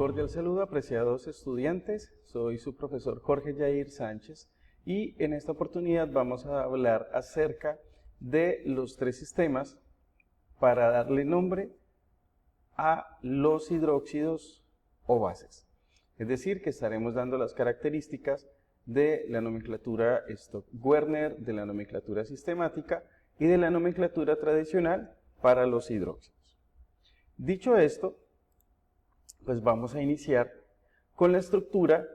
cordial saludo, apreciados estudiantes. Soy su profesor Jorge Yair Sánchez y en esta oportunidad vamos a hablar acerca de los tres sistemas para darle nombre a los hidróxidos o bases. Es decir, que estaremos dando las características de la nomenclatura Stokes-Werner, de la nomenclatura sistemática y de la nomenclatura tradicional para los hidróxidos. Dicho esto, pues vamos a iniciar con la estructura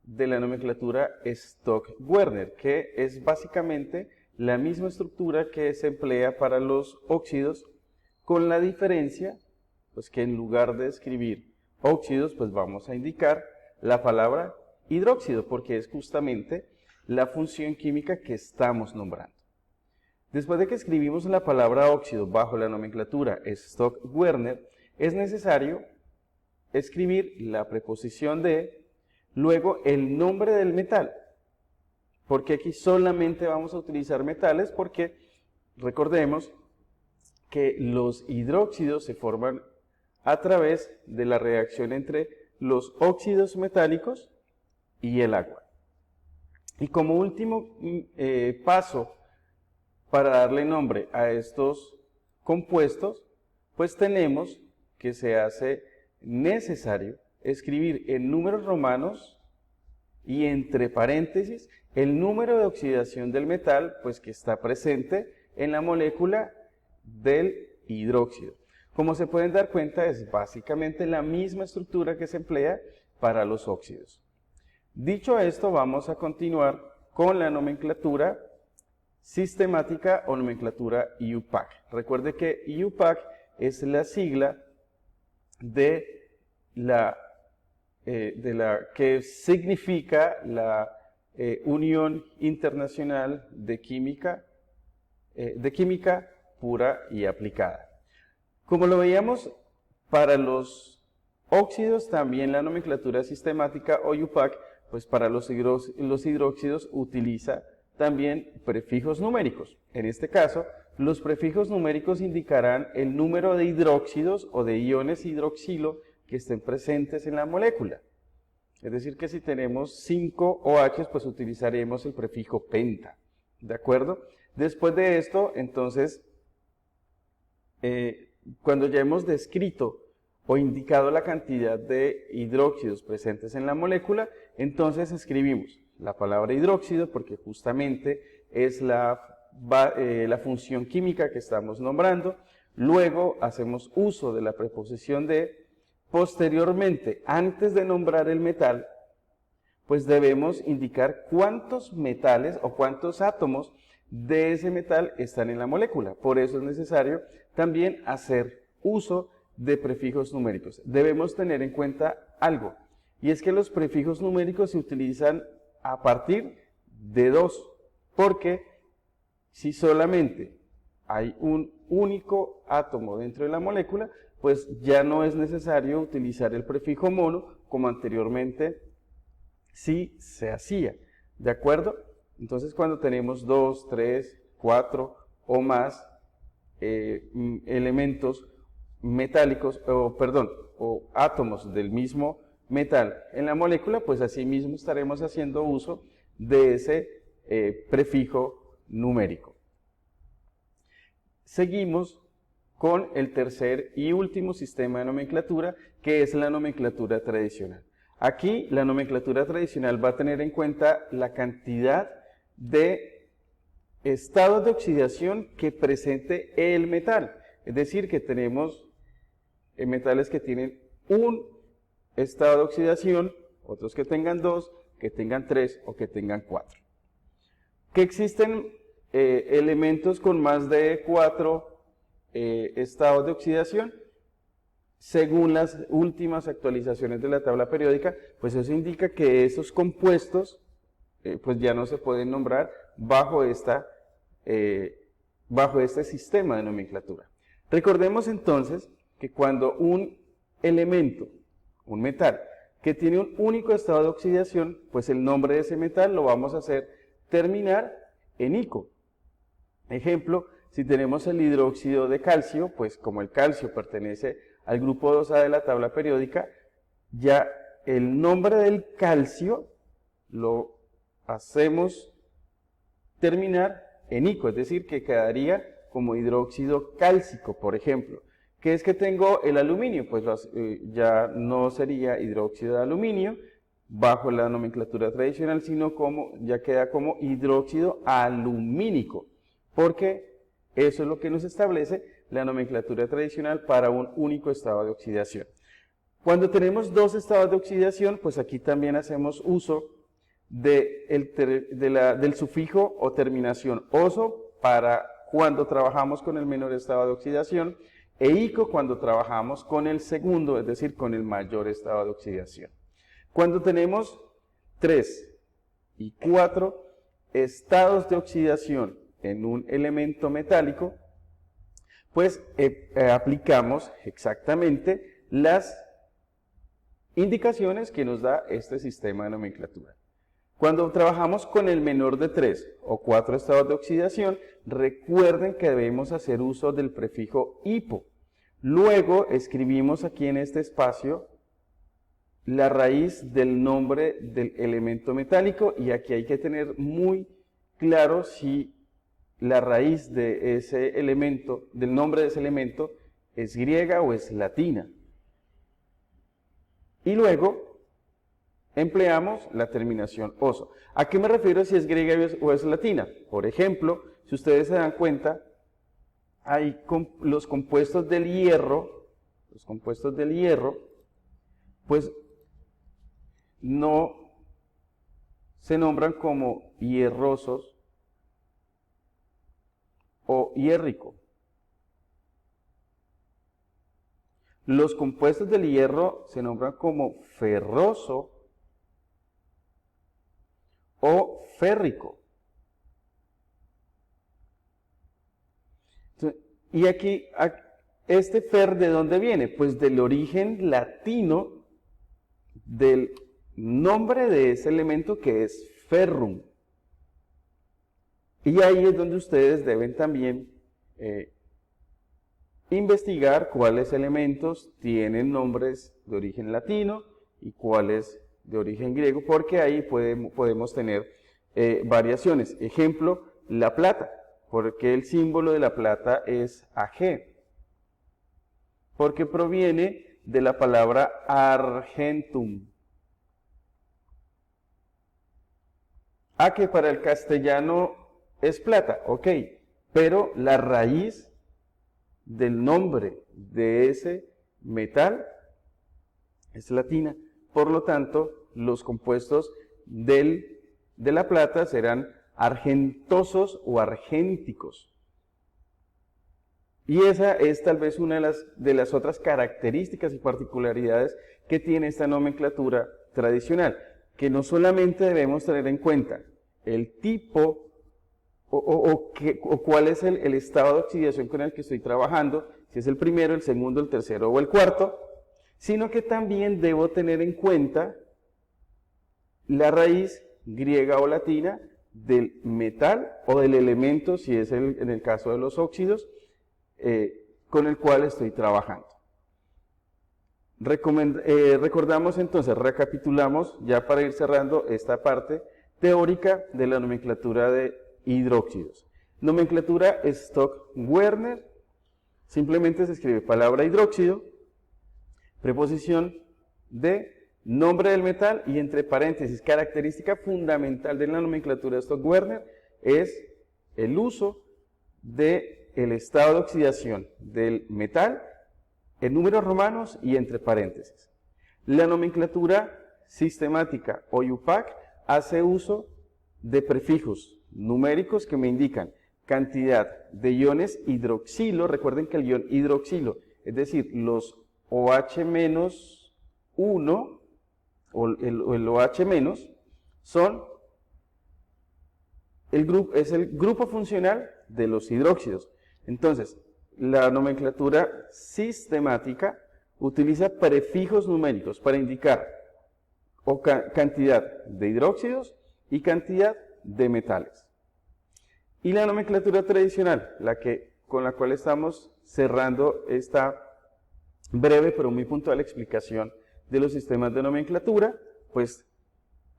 de la nomenclatura Stokes-Werner, que es básicamente la misma estructura que se emplea para los óxidos, con la diferencia pues que en lugar de escribir óxidos, pues vamos a indicar la palabra hidróxido, porque es justamente la función química que estamos nombrando. Después de que escribimos la palabra óxido bajo la nomenclatura Stokes-Werner, es necesario escribir la preposición de, luego el nombre del metal, porque aquí solamente vamos a utilizar metales, porque recordemos que los hidróxidos se forman a través de la reacción entre los óxidos metálicos y el agua. Y como último paso para darle nombre a estos compuestos, pues tenemos que se hace necesario escribir en números romanos y entre paréntesis el número de oxidación del metal pues que está presente en la molécula del hidróxido. Como se pueden dar cuenta, es básicamente la misma estructura que se emplea para los óxidos. Dicho esto, vamos a continuar con la nomenclatura sistemática o nomenclatura IUPAC. Recuerde que IUPAC es la sigla de la que significa la Unión Internacional de Química Pura y Aplicada. Como lo veíamos, para los óxidos también la nomenclatura sistemática o IUPAC, pues para los hidróxidos utiliza también prefijos numéricos. En este caso, los prefijos numéricos indicarán el número de hidróxidos o de iones hidroxilo que estén presentes en la molécula. Es decir, que si tenemos 5 OH, pues utilizaremos el prefijo penta. ¿De acuerdo? Después de esto, entonces, cuando ya hemos descrito o indicado la cantidad de hidróxidos presentes en la molécula, entonces escribimos la palabra hidróxido, porque justamente es la función química que estamos nombrando. Luego hacemos uso de la preposición de. Posteriormente, antes de nombrar el metal, pues debemos indicar cuántos metales o cuántos átomos de ese metal están en la molécula. Por eso es necesario también hacer uso de prefijos numéricos. Debemos tener en cuenta algo, y es que los prefijos numéricos se utilizan a partir de 2, porque si solamente hay un único átomo dentro de la molécula, pues ya no es necesario utilizar el prefijo mono, como anteriormente sí se hacía. ¿De acuerdo? Entonces, cuando tenemos 2, 3, 4 o más elementos metálicos, o átomos del mismo metal en la molécula, pues así mismo estaremos haciendo uso de ese prefijo numérico. Seguimos con el tercer y último sistema de nomenclatura, que es la nomenclatura tradicional. Aquí la nomenclatura tradicional va a tener en cuenta la cantidad de estados de oxidación que presente el metal. Es decir, que tenemos metales que tienen un estado de oxidación, otros que tengan 2, que tengan 3 o que tengan 4. Que existen elementos con más de 4 estados de oxidación. Según las últimas actualizaciones de la tabla periódica, pues eso indica que esos compuestos pues ya no se pueden nombrar bajo este sistema de nomenclatura. Recordemos entonces que cuando un elemento, un metal, que tiene un único estado de oxidación, pues el nombre de ese metal lo vamos a hacer terminar en ico. Ejemplo, si tenemos el hidróxido de calcio, pues como el calcio pertenece al grupo 2A de la tabla periódica, ya el nombre del calcio lo hacemos terminar en ico, es decir, que quedaría como hidróxido cálcico, por ejemplo. ¿Qué es que tengo el aluminio? Pues ya no sería hidróxido de aluminio bajo la nomenclatura tradicional, sino ya queda como hidróxido alumínico, porque eso es lo que nos establece la nomenclatura tradicional para un único estado de oxidación. Cuando tenemos dos estados de oxidación, pues aquí también hacemos uso del sufijo o terminación oso para cuando trabajamos con el menor estado de oxidación e ico cuando trabajamos con el segundo, es decir, con el mayor estado de oxidación. Cuando tenemos 3 y 4 estados de oxidación en un elemento metálico, pues aplicamos exactamente las indicaciones que nos da este sistema de nomenclatura. Cuando trabajamos con el menor de 3 o 4 estados de oxidación, recuerden que debemos hacer uso del prefijo hipo. Luego escribimos aquí en este espacio la raíz del nombre del elemento metálico, y aquí hay que tener muy claro si la raíz de ese elemento, del nombre de ese elemento, es griega o es latina. Y luego empleamos la terminación oso. ¿A qué me refiero si es griega o es latina? Por ejemplo, si ustedes se dan cuenta, hay los compuestos del hierro, pues no se nombran como hierrosos o hierrico. Los compuestos del hierro se nombran como ferroso o férrico. Y aquí, este fer, ¿de dónde viene? Pues del origen latino del nombre de ese elemento, que es ferrum. Y ahí es donde ustedes deben también investigar cuáles elementos tienen nombres de origen latino y cuáles de origen griego, porque ahí podemos tener variaciones. Ejemplo, la plata. Porque el símbolo de la plata es Ag, porque proviene de la palabra argentum. A que para el castellano es plata, ok, pero la raíz del nombre de ese metal es latina. Por lo tanto, los compuestos de la plata serán argentosos o argénticos. Y esa es tal vez una de las otras características y particularidades que tiene esta nomenclatura tradicional, que no solamente debemos tener en cuenta el tipo o cuál es el estado de oxidación con el que estoy trabajando, si es el primero, el segundo, el tercero o el cuarto, sino que también debo tener en cuenta la raíz griega o latina del metal o del elemento, si es en el caso de los óxidos, con el cual estoy trabajando. Recordamos entonces, recapitulamos ya para ir cerrando esta parte teórica de la nomenclatura de hidróxidos. Nomenclatura Stock-Werner, simplemente se escribe palabra hidróxido, preposición de nombre del metal y entre paréntesis, característica fundamental de la nomenclatura Stock-Werner es el uso del estado de oxidación del metal en números romanos y entre paréntesis. La nomenclatura sistemática o IUPAC hace uso de prefijos numéricos que me indican cantidad de iones hidroxilo. Recuerden que el ion hidroxilo, es decir, los OH-1 o el OH- son es el grupo funcional de los hidróxidos. Entonces, la nomenclatura sistemática utiliza prefijos numéricos para indicar cantidad de hidróxidos y cantidad de metales. Y la nomenclatura tradicional, con la cual estamos cerrando esta breve pero muy puntual explicación de los sistemas de nomenclatura, pues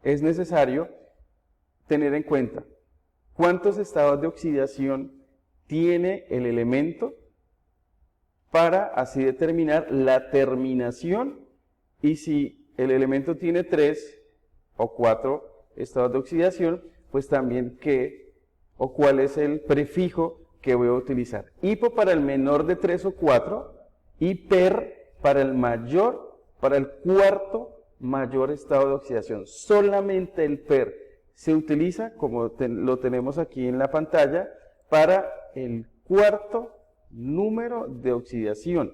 es necesario tener en cuenta cuántos estados de oxidación tiene el elemento para así determinar la terminación, y si el elemento tiene 3 o 4 estados de oxidación, pues también qué o cuál es el prefijo que voy a utilizar. Hipo para el menor de 3 o 4 y per para el mayor, para el cuarto mayor estado de oxidación. Solamente el per se utiliza, como lo tenemos aquí en la pantalla, para el cuarto número de oxidación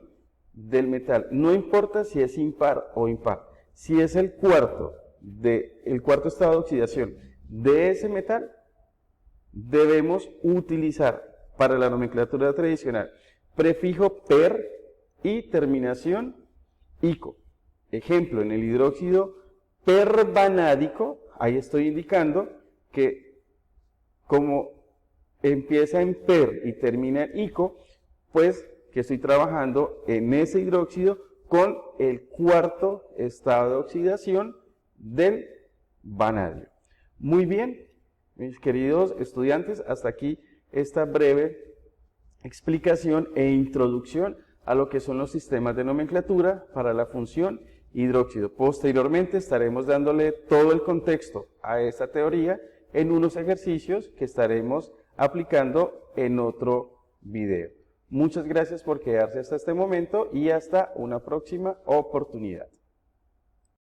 del metal. No importa si es impar o impar. Si es el cuarto estado de oxidación de ese metal, debemos utilizar para la nomenclatura tradicional prefijo per y terminación ico. Ejemplo, en el hidróxido pervanádico, ahí estoy indicando que como empieza en per y termina en ico, pues que estoy trabajando en ese hidróxido con el cuarto estado de oxidación del vanadio. Muy bien, mis queridos estudiantes, hasta aquí esta breve explicación e introducción a lo que son los sistemas de nomenclatura para la función hidróxido. Posteriormente estaremos dándole todo el contexto a esta teoría en unos ejercicios que estaremos aplicando en otro video. Muchas gracias por quedarse hasta este momento y hasta una próxima oportunidad.